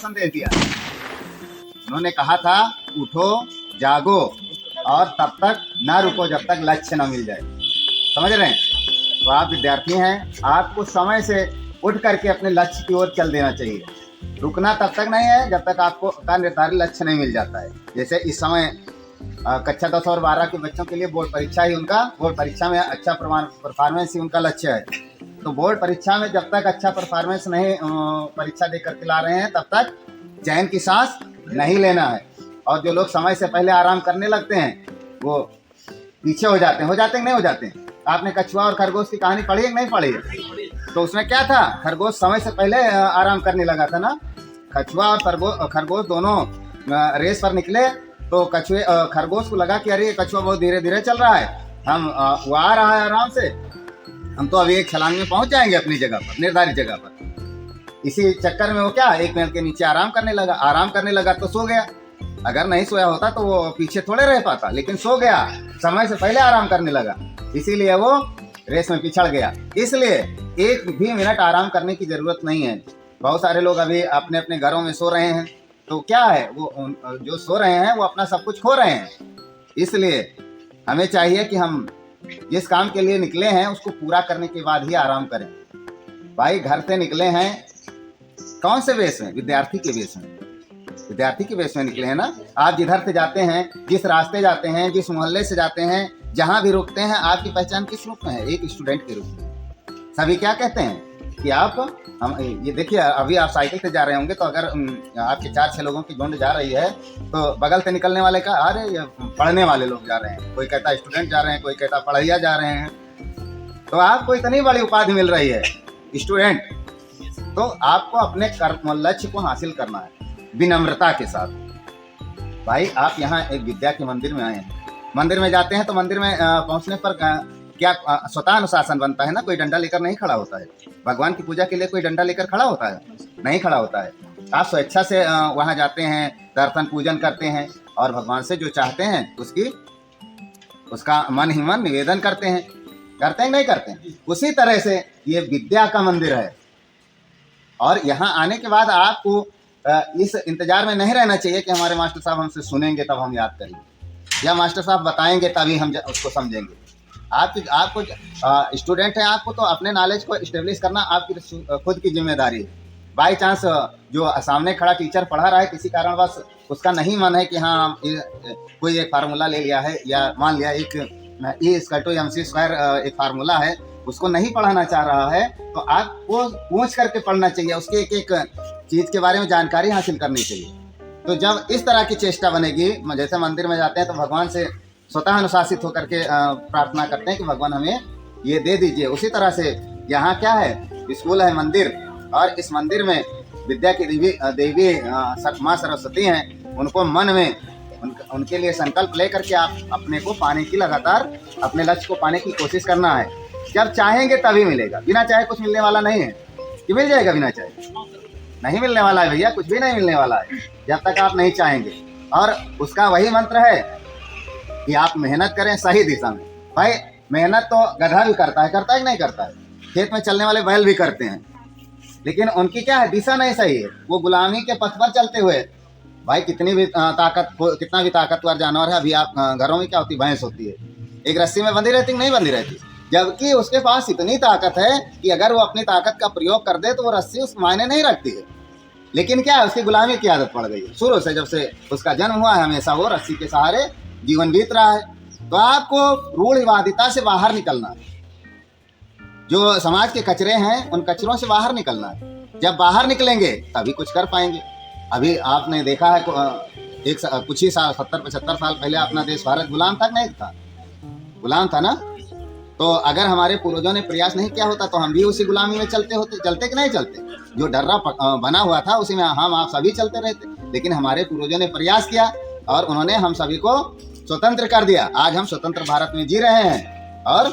संदेश दिया। उन्होंने कहा था उठो, जागो और तब तक ना रुको जब तक लक्ष्य ना मिल जाए। समझ रहे हैं? तो आप विद्यार्थी हैं, आपको समय से उठ करके अपने लक्ष्य की ओर चल देना चाहिए। रुकना तब तक नहीं है जब तक आपको का निर्धारित लक्ष्य नहीं मिल जाता है। जैसे इस समय कक्षा 10 और 12 के बच्चों के लिए बोर्ड परीक्षा ही उनका, बोर्ड परीक्षा में अच्छा परफॉर्मेंस ही उनका लक्ष्य है। तो बोर्ड परीक्षा में जब तक अच्छा परफॉर्मेंस नहीं परीक्षा दे करके ला रहे हैं तब तक चैन की सांस नहीं लेना है। और जो लोग समय से पहले आराम करने लगते हैं वो पीछे हो जाते हैं नहीं हो जाते हैं। आपने कछुआ और खरगोश की कहानी पढ़ी है कि नहीं पढ़ी है? तो उसमें क्या था, खरगोश समय से पहले आराम करने लगा था ना। कछुआ और खरगोश दोनों रेस पर निकले तो खरगोश को लगा कि अरे कछुआ बहुत धीरे धीरे चल रहा है, वो आ रहा है आराम से, हम तो अभी एक छलांग में पहुंच जाएंगे अपनी जगह पर, निर्धारित जगह पर। इसी चक्कर में वो क्या, एक पेड़ के नीचे आराम करने लगा तो सो गया। अगर नहीं सोया होता तो वो पीछे थोड़े रह पाता, लेकिन सो गया, समय से पहले आराम करने लगा, इसीलिए वो रेस में पिछड़ गया। इसलिए एक भी मिनट आराम करने की जरूरत नहीं है। बहुत सारे लोग अभी अपने अपने घरों में सो रहे हैं, तो क्या है, वो जो सो रहे हैं वो अपना सब कुछ खो रहे हैं। इसलिए हमें चाहिए कि हम जिस काम के लिए निकले हैं उसको पूरा करने के बाद ही आराम करें। भाई घर से निकले हैं कौन से वेश में? विद्यार्थी के वेश में, विद्यार्थी के वेश में निकले हैं ना। आप जिधर से जाते हैं, जिस रास्ते जाते हैं, जिस मोहल्ले से जाते हैं, जहाँ भी रुकते हैं, आपकी पहचान किस रूप में है? एक स्टूडेंट के रूप में। सभी क्या कहते हैं कि हम ये देखिए, अभी आप साइकिल से जा रहे होंगे तो अगर आपके 4-6 लोगों की झुंड जा रही है तो बगल से निकलने वाले का अरे ये पढ़ने वाले लोग जा रहे हैं, कोई कहता है स्टूडेंट जा रहे हैं, कोई कहता पढ़ैया जा रहे हैं। तो आपको इतनी बड़ी उपाधि मिल रही है स्टूडेंट। तो आपको अपने लक्ष्य को हासिल करना है विनम्रता के साथ। भाई आप यहाँ एक विद्या के मंदिर में आए हैं, मंदिर में जाते हैं तो मंदिर में पहुँचने पर क्या स्वतः अनुशासन बनता है ना, कोई डंडा लेकर नहीं खड़ा होता है। भगवान की पूजा के लिए कोई डंडा लेकर खड़ा होता है? नहीं खड़ा होता है। आप स्वेच्छा से वहाँ जाते हैं, दर्शन पूजन करते हैं और भगवान से जो चाहते हैं उसका मन ही मन निवेदन करते हैं नहीं करते हैं? उसी तरह से ये विद्या का मंदिर है। और यहाँ आने के बाद आपको इस इंतजार में नहीं रहना चाहिए कि हमारे मास्टर साहब हमसे सुनेंगे तब हम याद करेंगे, या मास्टर साहब बताएंगे तभी हम उसको समझेंगे। आपको स्टूडेंट है, आपको तो अपने नॉलेज को इस्टेब्लिश करना आपकी खुद की जिम्मेदारी है। बाई चांस जो सामने खड़ा टीचर पढ़ा रहा है, किसी कारणवश उसका नहीं मन है कि हाँ कोई एक फार्मूला ले लिया है, या मान लिया एक E=mc² एक फार्मूला है, उसको नहीं पढ़ाना चाह रहा है, तो आपको पूछ करके पढ़ना चाहिए, उसके एक एक चीज़ के बारे में जानकारी हासिल करनी चाहिए। तो जब इस तरह की चेष्टा बनेगी, जैसे मंदिर में जाते हैं तो भगवान से स्वतः अनुशासित होकर के प्रार्थना करते हैं कि भगवान हमें ये दे दीजिए। उसी तरह से यहाँ क्या है, स्कूल है, मंदिर, और इस मंदिर में विद्या की देवी माँ सरस्वती हैं। उनको मन में उनके लिए संकल्प ले करके आप अपने को पाने की, लगातार अपने लक्ष्य को पाने की कोशिश करना है। जब चाहेंगे तभी मिलेगा, बिना चाहे कुछ मिलने वाला नहीं है। कि मिल जाएगा बिना चाहे? नहीं मिलने वाला है भैया, कुछ भी नहीं मिलने वाला है जब तक आप नहीं चाहेंगे। और उसका वही मंत्र है कि आप मेहनत करें सही दिशा में। भाई मेहनत तो गधा भी करता है कि नहीं करता है? खेत में चलने वाले बैल भी करते हैं, लेकिन उनकी क्या है, दिशा नहीं सही है। वो गुलामी के पथ पर चलते हुए, भाई कितना भी ताकतवर जानवर है, अभी आप घरों में क्या होती, भैंस होती है, एक रस्सी में बंधी रहती नहीं बंधी रहती, जबकि उसके पास इतनी ताकत है कि अगर वो अपनी ताकत का प्रयोग कर दे तो वो रस्सी उस मायने नहीं रखती है। लेकिन क्या है, उसकी गुलामी की आदत पड़ गई है शुरू से, जब से उसका जन्म हुआ है हमेशा वो रस्सी के सहारे जीवन बीत रहा है। तो आपको रूढ़िवादिता से बाहर निकलना है, जो समाज के कचरे हैं उन कचरों से बाहर निकलना है। जब बाहर निकलेंगे तभी कुछ कर पाएंगे। अभी आपने देखा है कुछ ही साल, 70-75 साल पहले अपना देश भारत गुलाम था नहीं था? गुलाम था ना। तो अगर हमारे पूर्वजों ने प्रयास नहीं किया होता तो हम भी उसी गुलामी में चलते कि नहीं चलते? जो डर्रा बना हुआ था उसी में हम आप सभी चलते रहते। लेकिन हमारे पूर्वजों ने प्रयास किया और उन्होंने हम सभी को स्वतंत्र कर दिया। आज हम स्वतंत्र भारत में जी रहे हैं और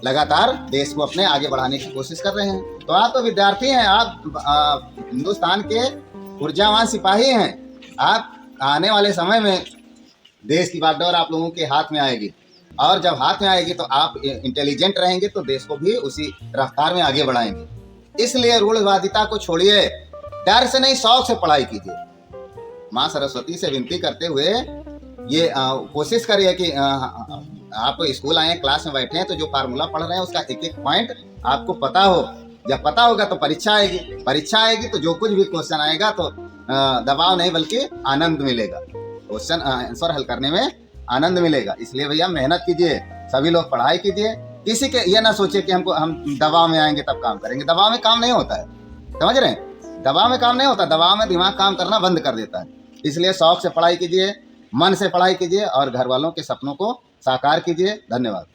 लगातार देश को अपने आगे बढ़ाने की कोशिश कर रहे हैं। तो आप तो विद्यार्थी हैं, आप हिंदुस्तान के ऊर्जावान सिपाही हैं। आप आने वाले समय में देश की बागडोर आप लोगों के हाथ में आएगी, और जब हाथ में आएगी तो आप इंटेलिजेंट रहेंगे तो देश को भी उसी रफ्तार में आगे बढ़ाएंगे। इसलिए रूढ़िवादिता को छोड़िए डर से नहीं, शौक से पढ़ाई कीजिए। माँ सरस्वती से विनती करते हुए ये कोशिश करिए कि आप स्कूल आए, क्लास में बैठे हैं, तो जो फार्मूला पढ़ रहे हैं उसका एक एक पॉइंट आपको पता हो। जब पता होगा तो परीक्षा आएगी, परीक्षा आएगी तो जो कुछ भी क्वेश्चन आएगा तो दबाव नहीं बल्कि आनंद मिलेगा, क्वेश्चन आंसर हल करने में आनंद मिलेगा। इसलिए भैया मेहनत कीजिए, सभी लोग पढ़ाई कीजिए। किसी के ये ना सोचिए कि हम दबाव में आएंगे तब काम करेंगे। दबाव में काम नहीं होता है, समझ रहे हैं? दबाव में काम नहीं होता, दबाव में दिमाग काम करना बंद कर देता है। इसलिए शौक से पढ़ाई कीजिए, मन से पढ़ाई कीजिए और घर वालों के सपनों को साकार कीजिए। धन्यवाद।